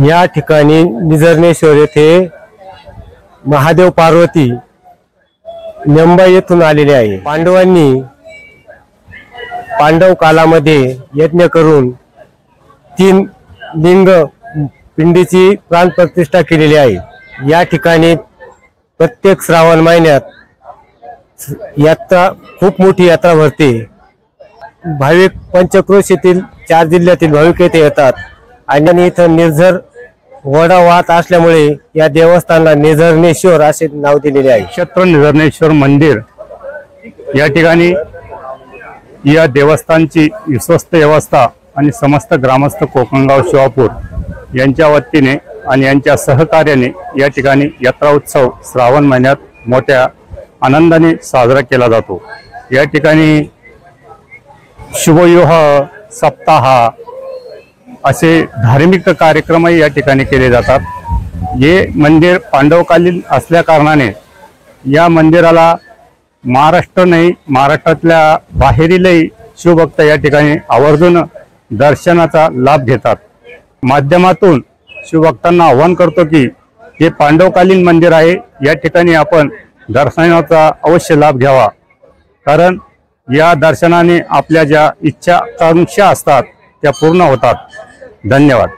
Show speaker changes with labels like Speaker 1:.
Speaker 1: या ठिकाणी निझर्णेश्वर येथे महादेव पार्वती मुंबई येथून आलेले आहे। पांडवांनी पांडव कालामध्ये यज्ञ करून 3 लिंग पिंडीची प्राण प्रतिष्ठा केलेली आहे। या ठिकाणी प्रत्येक श्रावण महिन्यात यात्रा खूप मोठी यात्रा भरते। भाविक पंचक्रोशीतील 4 जिल्ह्यातील भाविक येथे येतात आणि इथं निर्झर वडा वाहत असल्यामुळे या देवस्थानाला निझर्णेश्वर असे नाव दिलेले आहे।
Speaker 2: नक्षत्र निझर्णेश्वर मंदिर या ठिकाणी या देवस्थानची विश्वस्त व्यवस्था आणि समस्त ग्रामस्थ कोकणगाव शिवापूर यांच्या वतीने आणि यांच्या सहकार्याने या ठिकाणी यात्रा उत्सव श्रावण महिन्यात मोठ्या आनंदाने साजरा केला जातो। या ठिकाणी शुभविवाह सप्ताह असे धार्मिक कार्यक्रमही या ठिकाणी केले जातात। हे मंदिर पांडवकालीन असल्या कारणाने या मंदिराला महाराष्ट्र नाही महाराष्ट्रातल्या बाहेरीलही शिवभक्त या ठिकाणी आवर्जून दर्शनाचा लाभ घेतात। माध्यमातून शिवभक्तांना आवाहन करतो की हे पांडवकालीन मंदिर आहे, या ठिकाणी आपण दर्शनाचा अवश्य लाभ घ्यावा, कारण या दर्शनाने आपल्या ज्या इच्छा आकांक्षा असतात त्या पूर्ण होतात। धन्यवाद।